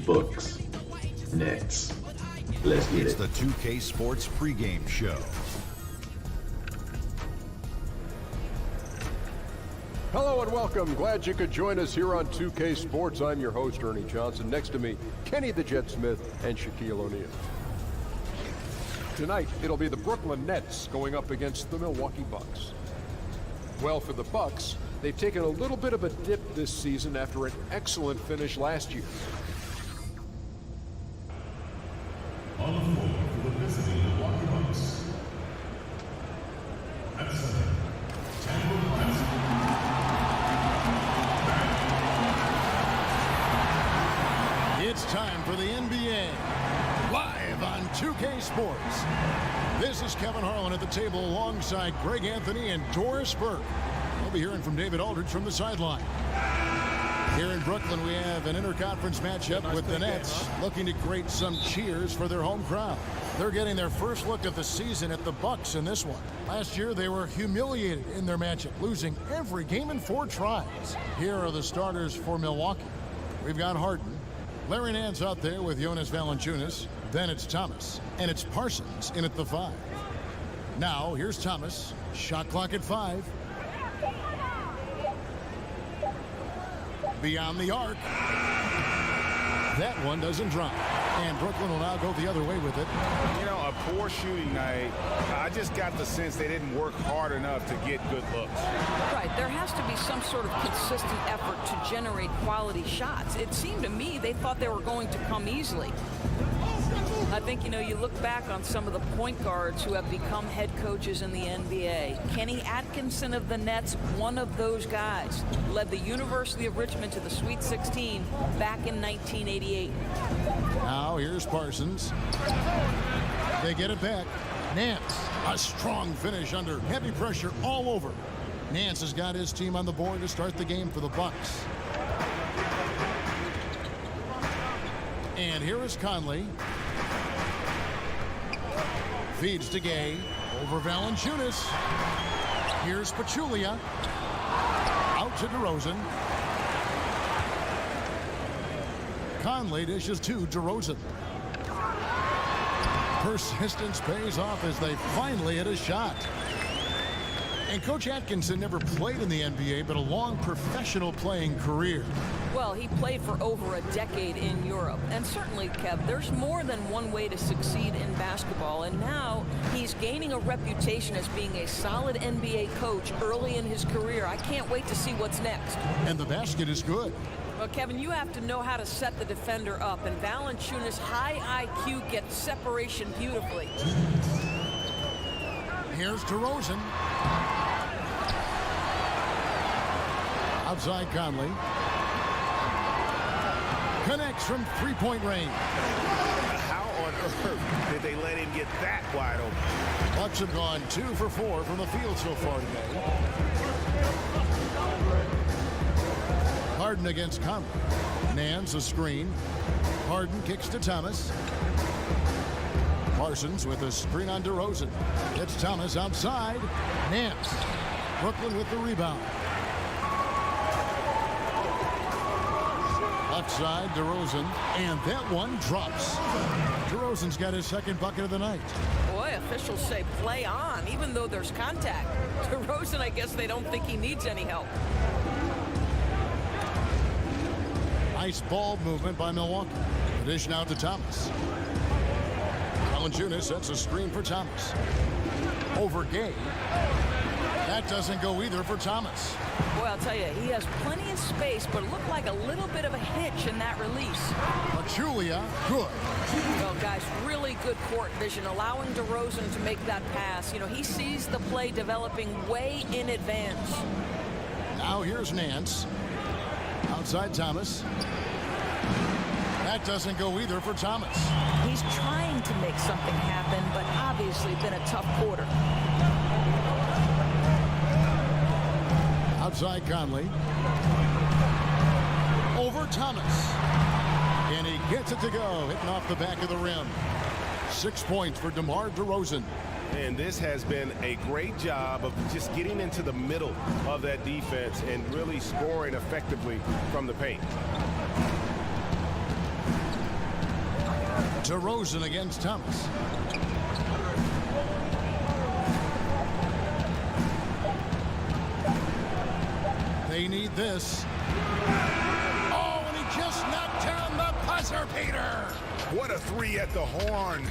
Bucks, Nets. Let's get It's it. the 2K Sports pregame show. Hello and welcome. Glad you could join us here on 2K Sports. I'm your host, Ernie Johnson. Next to me, Kenny the Jet Smith and Shaquille O'Neal. Tonight, it'll be the Brooklyn Nets going up against the Milwaukee Bucks. Well, for the Bucks, they've taken a little bit of a dip this season after an excellent finish last year. On the floor for the visiting Milwaukee Bucks. At center, Tampa It's time for the NBA, live on 2K Sports. This is Kevin Harlan at the table alongside Greg Anthony and Doris Burke. We'll be hearing from David Aldridge from the sideline. Here in Brooklyn, we have an interconference matchup with the Nets looking to create some cheers for their home crowd. They're getting their first look of the season at the Bucks in this one. Last year, they were humiliated in their matchup, losing every game in 4 tries. Here are the starters for Milwaukee. We've got Harden. Larry Nance out there with Jonas Valanciunas. Then it's Thomas. And it's Parsons in at the 5. Now, here's Thomas. Shot clock at 5. Beyond the arc. That one doesn't drop. And Brooklyn will now go the other way with it. You know, a poor shooting night. I just got the sense they didn't work hard enough to get good looks. Right. There has to be some sort of consistent effort to generate quality shots. It seemed to me they thought they were going to come easily. I think, you know, you look back on some of the point guards who have become head coaches in the NBA. Kenny Atkinson of the Nets, one of those guys, led the University of Richmond to the Sweet 16 back in 1988. Now here's Parsons. They get it back. Nance, a strong finish under heavy pressure all over. Nance has got his team on the board to start the game for the Bucks. And here is Conley. Feeds to Gay. Over Valanciunas. Here's Pachulia. Out to DeRozan. Conley dishes to DeRozan. Persistence pays off as they finally hit a shot. And Coach Atkinson never played in the NBA, but a long professional playing career. Well, he played for over a decade in Europe. And certainly, Kev, there's more than one way to succeed in basketball. And now he's gaining a reputation as being a solid NBA coach early in his career. I can't wait to see what's next. And the basket is good. Well, Kevin, you have to know how to set the defender up. And Valanciunas' high IQ gets separation beautifully. Here's DeRozan. Outside Conley. Connects from three-point range. How on earth did they let him get that wide open? Bucks have gone 2 for 4 from the field so far today. Harden against Conley. Nance a screen. Harden kicks to Thomas. Parsons with a screen on DeRozan. It's Thomas outside. Nance. Brooklyn with the rebound. Left side, DeRozan. And that one drops. DeRozan's got his second bucket of the night. Boy, officials say play on, even though there's contact. DeRozan, I guess they don't think he needs any help. Nice ball movement by Milwaukee. Dish now to Thomas. Valanciunas sets a screen for Thomas. Over Gay. That doesn't go either for Thomas. Boy, I'll tell you, he has plenty of space, but it looked like a little bit of a hitch in that release. Pachulia, good. Well, guys, really good court vision, allowing DeRozan to make that pass. You know, he sees the play developing way in advance. Now here's Nance. Outside Thomas. That doesn't go either for Thomas. He's trying to make something happen, but obviously been a tough quarter. Outside Conley. Over Thomas. And he gets it to go, hitting off the back of the rim. 6 points for DeMar DeRozan. And this has been a great job of just getting into the middle of that defense and really scoring effectively from the paint. DeRozan against Thomas. They need this. Oh, and he just knocked down the buzzer beater. What a three at the horn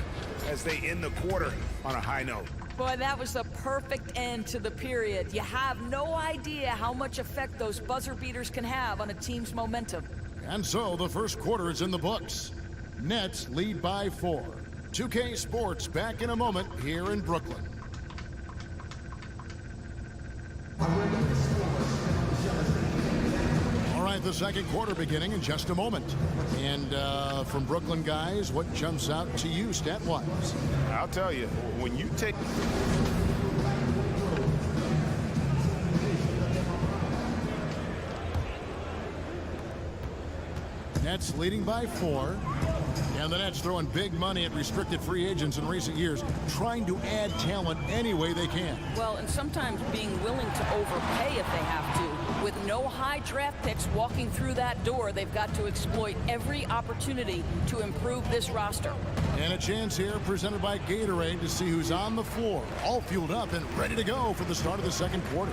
as they end the quarter on a high note. Boy, that was the perfect end to the period. You have no idea how much effect those buzzer beaters can have on a team's momentum. And so the first quarter is in the books. Nets lead by 4. 2K Sports back in a moment here in Brooklyn. All right, the second quarter beginning in just a moment. And from Brooklyn, guys, what jumps out to you stat-wise? I'll tell you, when you take... Nets leading by 4. And the Nets throwing big money at restricted free agents in recent years, trying to add talent any way they can. Well, and sometimes being willing to overpay if they have to. With no high draft picks walking through that door, they've got to exploit every opportunity to improve this roster. And a chance here presented by Gatorade to see who's on the floor, all fueled up and ready to go for the start of the second quarter.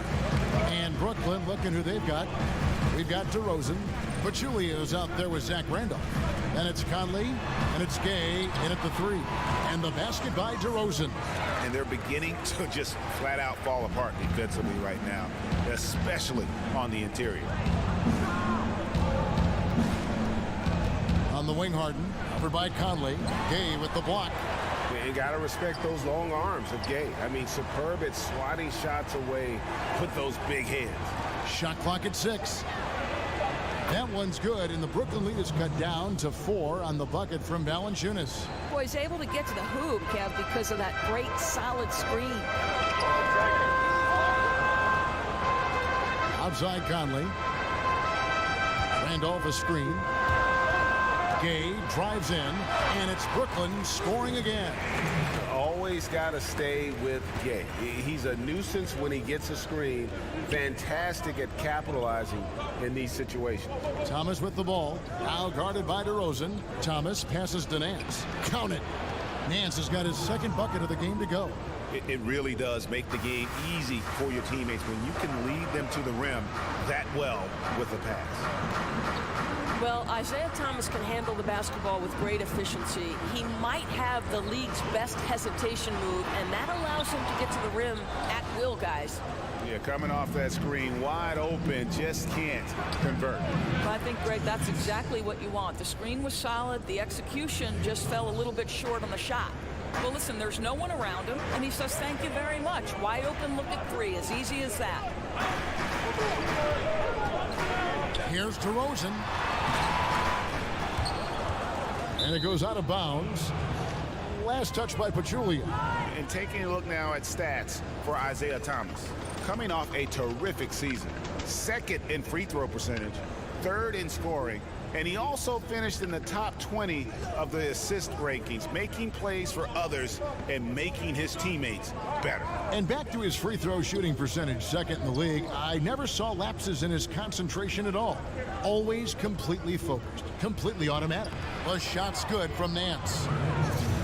And Brooklyn, looking who they've got. We've got DeRozan. Pachulia's out there with Zach Randolph. And it's Conley, and it's Gay in at the 3. And the basket by DeRozan. And they're beginning to just flat out fall apart defensively right now, especially on the interior. On the wing, Harden, covered by Conley. Gay with the block. You got to respect those long arms of Gay. I mean, superb at swatting shots away with those big hands. Shot clock at 6. That one's good, and the Brooklyn lead is cut down to 4 on the bucket from Valanciunas. Boy, he's able to get to the hoop, Kev, because of that great solid screen. Outside Conley. Randolph a screen. Gay drives in, and it's Brooklyn scoring again. Always got to stay with Gay. He's a nuisance when he gets a screen. Fantastic at capitalizing in these situations. Thomas with the ball. Now guarded by DeRozan. Thomas passes to Nance. Count it. Nance has got his second bucket of the game to go. It really does make the game easy for your teammates when you can lead them to the rim that well with a pass. Well, Isaiah Thomas can handle the basketball with great efficiency. He might have the league's best hesitation move, and that allows him to get to the rim at will, guys. Yeah, coming off that screen wide open, just can't convert. Well, I think, Greg, that's exactly what you want. The screen was solid. The execution just fell a little bit short on the shot. Well, listen, there's no one around him, and he says, thank you very much. Wide open look at 3, as easy as that. Here's DeRozan. And it goes out of bounds. Last touch by Pachulia. And taking a look now at stats for Isaiah Thomas. Coming off a terrific season. 2nd in free throw percentage. 3rd in scoring. And he also finished in the top 20 of the assist rankings, making plays for others and making his teammates better. And back to his free throw shooting percentage, 2nd in the league. I never saw lapses in his concentration at all. Always completely focused, completely automatic. The shot's good from Nance.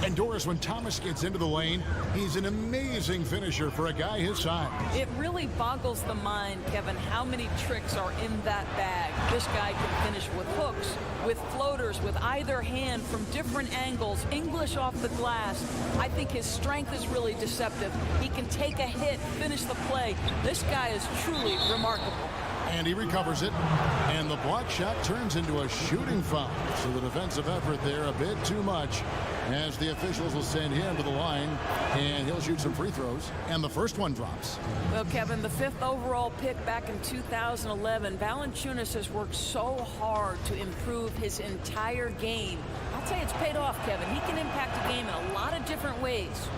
And Doris, when Thomas gets into the lane, he's an amazing finisher for a guy his size. It really boggles the mind, Kevin, how many tricks are in that bag. This guy can finish with hooks, with floaters, with either hand from different angles, English off the glass. I think his strength is really deceptive. He can take a hit, finish the play. This guy is truly remarkable. And he recovers it. And the block shot turns into a shooting foul. So the defensive effort there a bit too much, as the officials will send him to the line, and he'll shoot some free throws. And the first one drops. Well, Kevin, the 5th overall pick back in 2011, Valanciunas has worked so hard to improve his entire game. I'll tell you, it's paid off, Kevin. He can impact the game in a lot of different ways.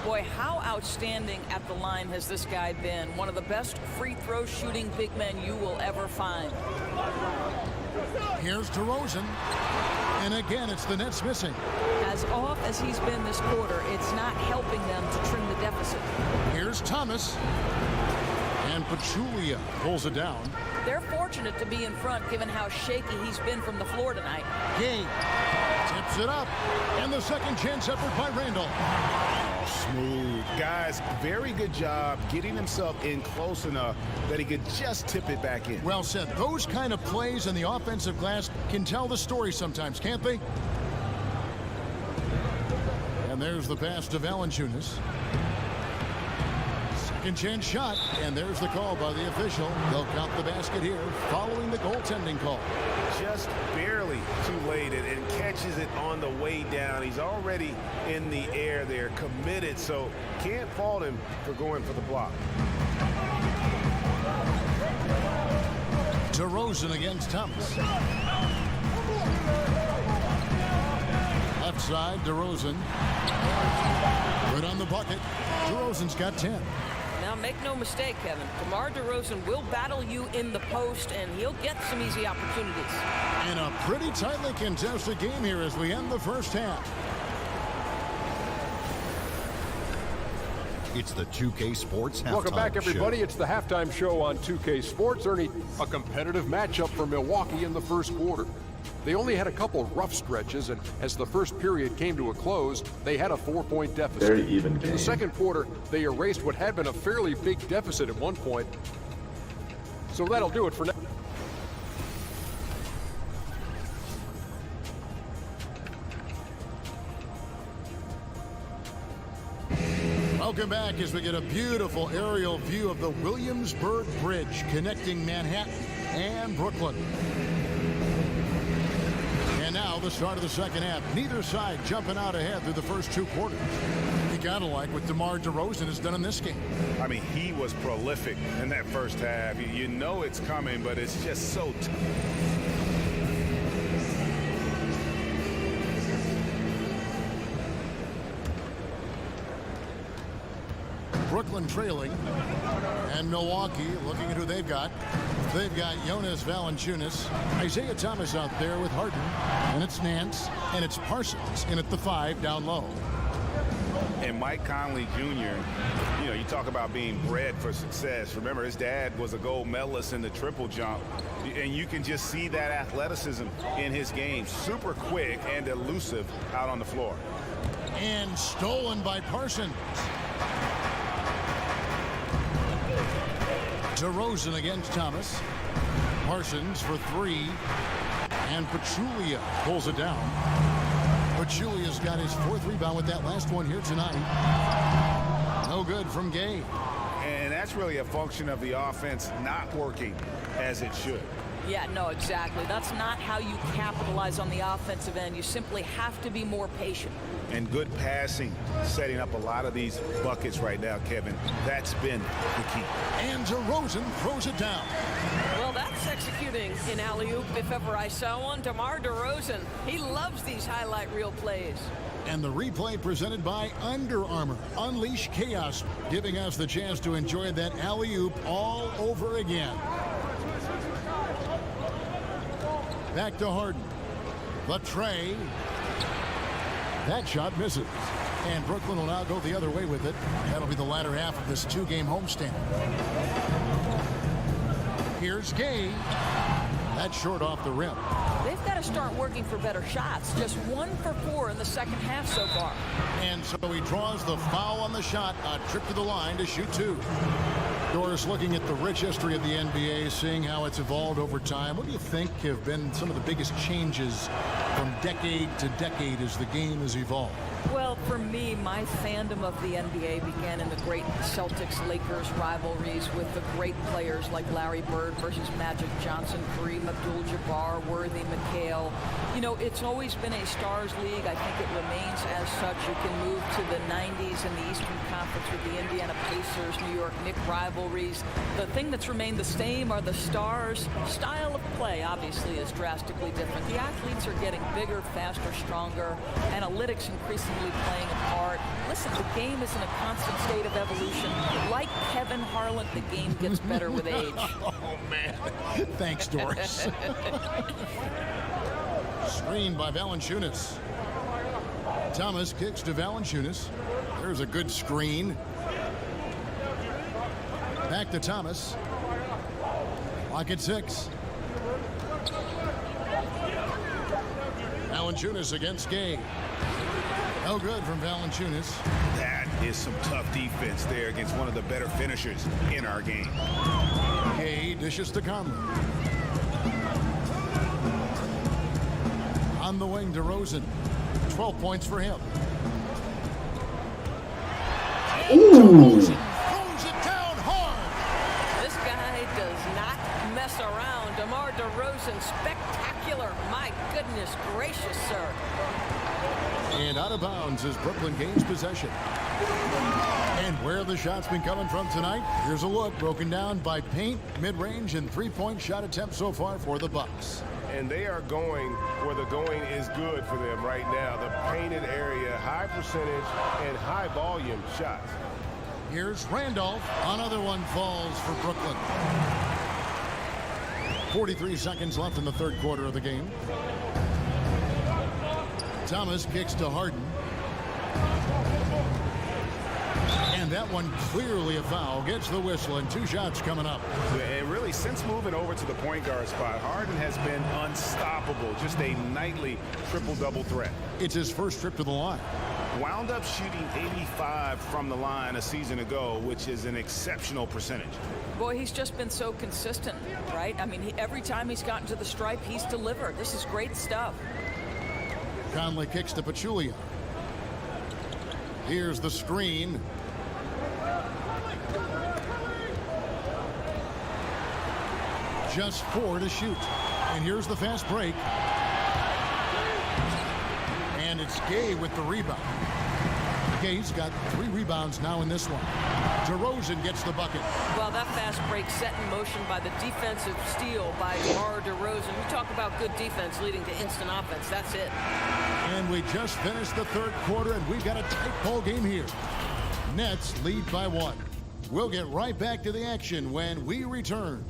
Boy, how outstanding at the line has this guy been. One of the best free throw shooting big men you will ever find. Here's DeRozan. And again, it's the Nets missing. As off as he's been this quarter, it's not helping them to trim the deficit. Here's Thomas. And Pachulia pulls it down. They're fortunate to be in front given how shaky he's been from the floor tonight. Gay tips it up. And the second chance effort by Randall. Smooth. Guys, very good job getting himself in close enough that he could just tip it back in. Well said. Those kind of plays in the offensive glass can tell the story sometimes, can't they? And there's the pass to Valanciunas. Second chance shot, and there's the call by the official. They'll count the basket here following the goaltending call. Just barely too late and catches it on the way down. He's already in the air there, committed, so can't fault him for going for the block. DeRozan against Thomas. Left side, DeRozan. Good on the bucket. DeRozan's got 10. Now, make no mistake, Kevin. DeMar DeRozan will battle you in the post, and he'll get some easy opportunities. In a pretty tightly contested game here as we end the first half. It's the 2K Sports Halftime Welcome back, everybody. Show. It's the halftime show on 2K Sports. Ernie, a competitive matchup for Milwaukee in the first quarter. They only had a couple rough stretches, and as the first period came to a close, they had a 4-point deficit. Very even game. In the second quarter, they erased what had been a fairly big deficit at one point. So that'll do it for now. Welcome back as we get a beautiful aerial view of the Williamsburg Bridge connecting Manhattan and Brooklyn. And now the start of the second half. Neither side jumping out ahead through the first two quarters. You gotta like what DeMar DeRozan has done in this game. I mean, he was prolific in that first half. You know it's coming, but it's just so Brooklyn trailing, and Milwaukee looking at who they've got. They've got Jonas Valanciunas, Isaiah Thomas out there with Harden, and it's Nance, and it's Parsons in at the 5 down low. And Mike Conley Jr., you know, you talk about being bred for success. Remember, his dad was a gold medalist in the triple jump, and you can just see that athleticism in his game. Super quick and elusive out on the floor. And stolen by Parsons. DeRozan against Thomas. Parsons for 3. And Pachulia pulls it down. Pachulia's got his 4th rebound with that last one here tonight. No good from Gay. And that's really a function of the offense not working as it should. Yeah, no, exactly. That's not how you capitalize on the offensive end. You simply have to be more patient. And good passing, setting up a lot of these buckets right now, Kevin. That's been the key. And DeRozan throws it down. Well, that's executing an alley-oop if ever I saw one. DeMar DeRozan, he loves these highlight reel plays. And the replay presented by Under Armour. Unleash chaos, giving us the chance to enjoy that alley-oop all over again. Back to Harden. The tray. That shot misses. And Brooklyn will now go the other way with it. That'll be the latter half of this 2-game homestand. Here's Gay. That's short off the rim. They've got to start working for better shots. Just 1 for 4 in the second half so far. And so he draws the foul on the shot. A trip to the line to shoot 2. Doris, looking at the rich history of the NBA, seeing how it's evolved over time, what do you think have been some of the biggest changes from decade to decade as the game has evolved? Well, for me, my fandom of the NBA began in the great Celtics-Lakers rivalries with the great players like Larry Bird versus Magic Johnson, Kareem Abdul-Jabbar, Worthy McHale. You know, it's always been a stars league. I think it remains as such. You can move to the 90s in the Eastern Conference with the Indiana Pacers, New York Knicks rivalries. The thing that's remained the same are the stars. Style of play, obviously, is drastically different. The athletes are getting bigger, faster, stronger. Analytics increasingly playing a part. Listen, the game is in a constant state of evolution. Like Kevin Harlan, the game gets better with age. Oh, man. Thanks, Doris. Screened by Valanciunas. Thomas kicks to Valanciunas. There's a good screen. Back to Thomas. Lock at 6. Valanciunas against Gay. No good from Valanciunas. That is some tough defense there against one of the better finishers in our game. Gay dishes to Conley. On the wing, DeRozan. 12 points for him. Ooh. Throws it down hard. This guy does not mess around. DeMar DeRozan, spectacular. My goodness gracious, sir. And out of bounds as Brooklyn gains possession. And where the shots been coming from tonight? Here's a look broken down by paint, mid-range, and three-point shot attempts so far for the Bucks. And they are going where the going is good for them right now. The painted area, high percentage, and high volume shots. Here's Randolph. Another one falls for Brooklyn. 43 seconds left in the third quarter of the game. Thomas kicks to Harden. And that one clearly a foul. Gets the whistle, and 2 shots coming up. And really, since moving over to the point guard spot, Harden has been unstoppable. Just a nightly triple-double threat. It's his first trip to the line. Wound up shooting 85 from the line a season ago, which is an exceptional percentage. Boy, he's just been so consistent, right? I mean, every time he's gotten to the stripe, he's delivered. This is great stuff. Conley kicks to Pachulia. Here's the screen. Just 4 to shoot. And here's the fast break. And it's Gay with the rebound. Gay's got 3 rebounds now in this one. DeRozan gets the bucket. Well, that fast break set in motion by the defensive steal by DeMar DeRozan. You talk about good defense leading to instant offense. That's it. And we just finished the third quarter, and we've got a tight ball game here. Nets lead by 1. We'll get right back to the action when we return.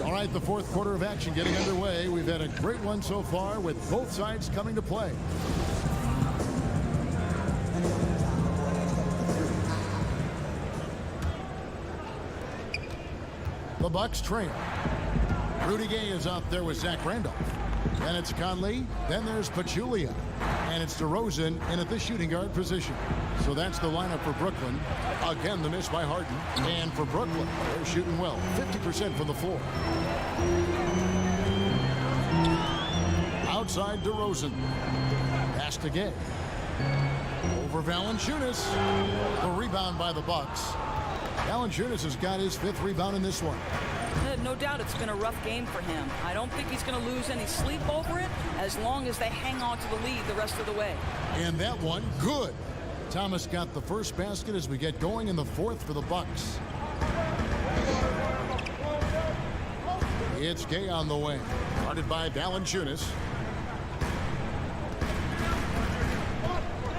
All right, the fourth quarter of action getting underway. We've had a great one so far with both sides coming to play. The Bucks trail. Rudy Gay is out there with Zach Randolph. Then it's Conley. Then there's Pachulia. And it's DeRozan in at the shooting guard position. So that's the lineup for Brooklyn. Again, the miss by Harden. And for Brooklyn, they're shooting well. 50% from the floor. Outside DeRozan. Pass to Gay. Over Valanciunas. The rebound by the Bucks. Valanciunas has got his 5th rebound in this one. No doubt it's been a rough game for him. I don't think he's going to lose any sleep over it as long as they hang on to the lead the rest of the way. And that one, good. Thomas got the first basket as we get going in the 4th for the Bucks. It's Gay on the wing. Guarded by Valanciunas.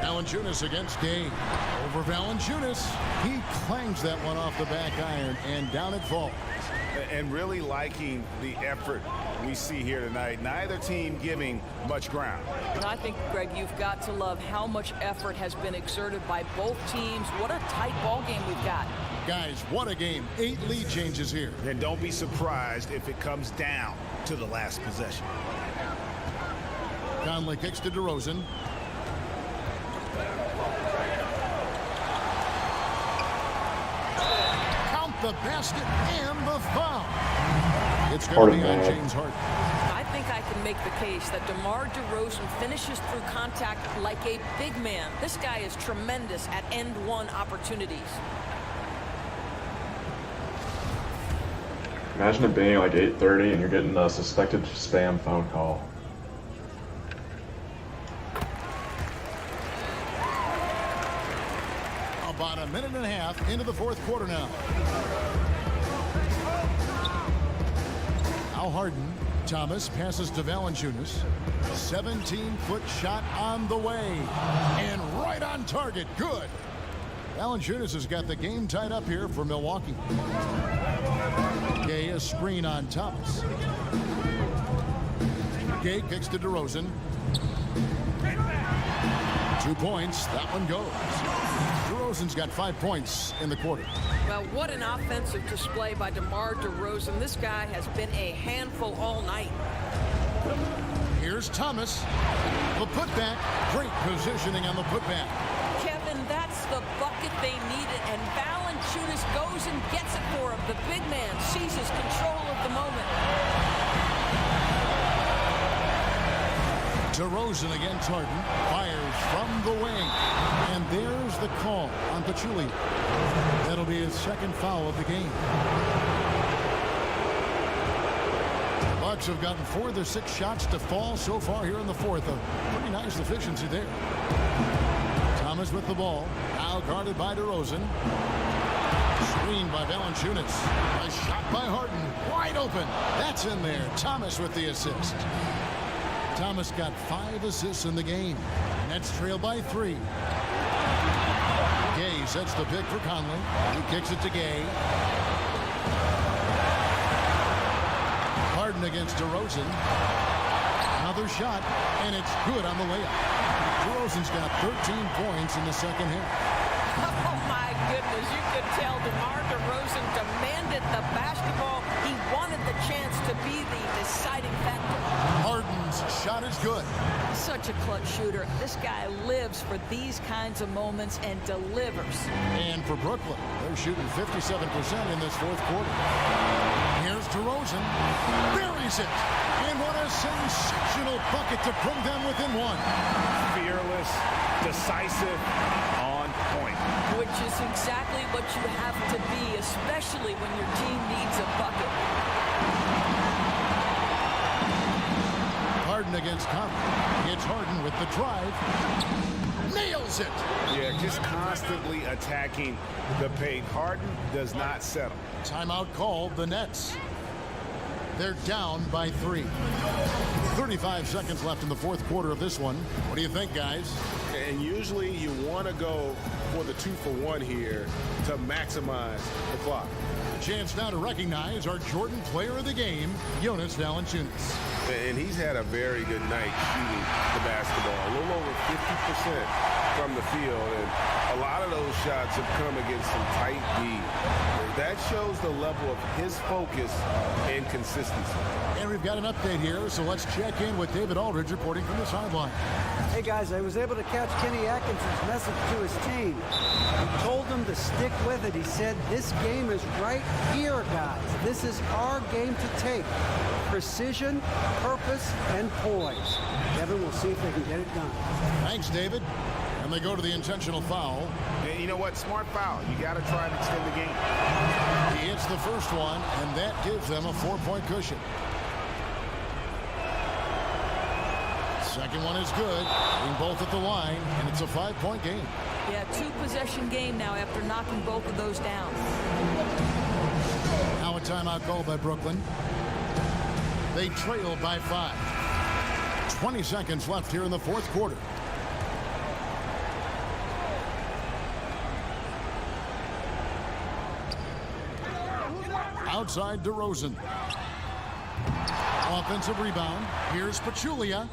Valanciunas against Gay. Over Valanciunas. He clangs that one off the back iron, and down it falls. And really liking the effort we see here tonight. Neither team giving much ground. And I think, Greg, you've got to love how much effort has been exerted by both teams. What a tight ball game we've got. Guys, what a game. 8 lead changes here. And don't be surprised if it comes down to the last possession. Conley kicks to DeRozan. The basket and the foul. It's going to be on James Harden. I think I can make the case that DeMar DeRozan finishes through contact like a big man. This guy is tremendous at end-one opportunities. Imagine it being like 8:30 and you're getting a suspected spam phone call. About a minute and a half into the 4th quarter now. Now Harden. Thomas passes to Valanciunas. 17-foot shot on the way. And right on target. Good. Valanciunas has got the game tied up here for Milwaukee. Gay, a screen on Thomas. Gay kicks to DeRozan. 2 points. That one goes. DeRozan's got 5 points in the quarter. Well, what an offensive display by DeMar DeRozan. This guy has been a handful all night. Here's Thomas. The putback. Great positioning on the putback. Kevin, that's the bucket they needed, and Valanciunas goes and gets it for him. The big man seizes control of the moment. DeRozan against Harden. Fires from the wing. And there's the call on Pachulia. That'll be his second foul of the game. Bucks have gotten 4 of their 6 shots to fall so far here in the fourth. A pretty nice efficiency there. Thomas with the ball. Now guarded by DeRozan. Screened by Valanciunas. A shot by Harden. Wide open. That's in there. Thomas with the assist. Thomas got 5 assists in the game. Nets trail by 3. Gay sets the pick for Conley. He kicks it to Gay. Harden against DeRozan. Another shot, and it's good on the layup. DeRozan's got 13 points in the second half. Oh, my goodness. You could tell DeMar DeRozan demanded the basketball. He wanted the chance to be the deciding factor. Harden's shot is good. Such a clutch shooter. This guy lives for these kinds of moments and delivers. And for Brooklyn, they're shooting 57% in this fourth quarter. Here's DeRozan. Buries it. And what a sensational bucket to bring them within 1. Fearless, decisive, on point. Which is exactly what you have to be, especially when your team needs a bucket. Harden against Conley. It's Harden with the drive. Nails it. Yeah, just constantly attacking the paint. Harden does not settle. Timeout called the Nets. They're down by 3. 35 seconds left in the fourth quarter of this one. What do you think, guys? And usually you want to go for the 2-for-1 here to maximize the clock. A chance now to recognize our Jordan player of the game, Jonas Valanciunas. And he's had a very good night shooting the basketball. A little over 50% from the field. And a lot of those shots have come against some tight D. That shows the level of his focus and consistency. And we've got an update here, so let's check in with David Aldridge reporting from the sideline. Hey guys, I was able to catch Kenny Atkinson's message to his team. He told them to stick with it. He said, this game is right here, guys. This is our game to take. Precision, purpose, and poise. Kevin, we'll see if they can get it done. Thanks, David. And they go to the intentional foul. And you know what? Smart foul. You got to try and extend the game. He hits the first one, and that gives them a 4-point cushion. Second one is good. Being both at the line, and it's a 5-point game. Yeah, 2-possession game now after knocking both of those down. Now a timeout call by Brooklyn. They trail by 5. 20 seconds left here in the fourth quarter. Outside DeRozan. Offensive rebound. Here's Pachulia.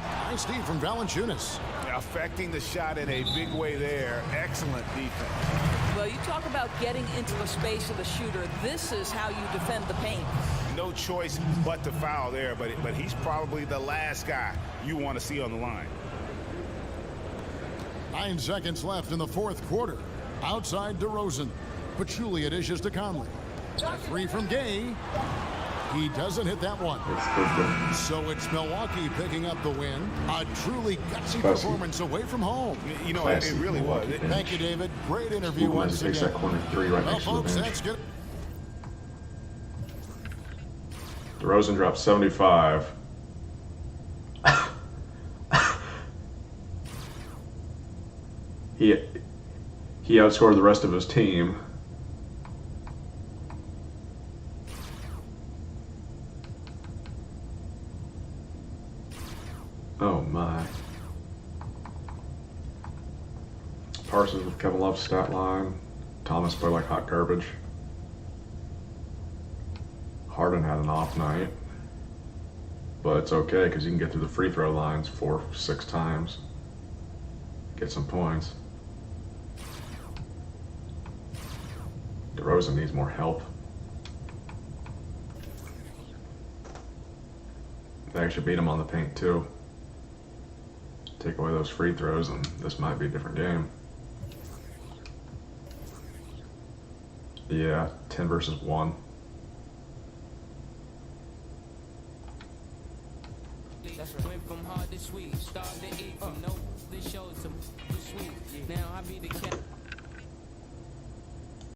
Nice D from Valanciunas. Affecting the shot in a big way there. Excellent defense. Well, you talk about getting into the space of the shooter. This is how you defend the paint. No choice but to foul there, but he's probably the last guy you want to see on the line. 9 seconds left in the fourth quarter. Outside DeRozan. Pachulia dishes to Conley. 3 from Gay. He doesn't hit that one. So it's Milwaukee picking up the win. A truly gutsy performance away from home. You know, it really was. Thank you, David. Great interview once again. That corner 3 right Well, next to the folks, bench. that's good. DeRozan dropped 75. He outscored the rest of his team. Oh my. Parsons with Kevin Love's stat line. Thomas played like hot garbage. Harden had an off night. But it's okay because you can get through the free throw lines 4-6 times. get some points. DeRozan needs more help. They actually beat him on the paint too. Take away those free throws and this might be a different game. Yeah, 10 versus 1. Went from hard to sweet, started to eat from no, this shows some sweet. Now I be the cat.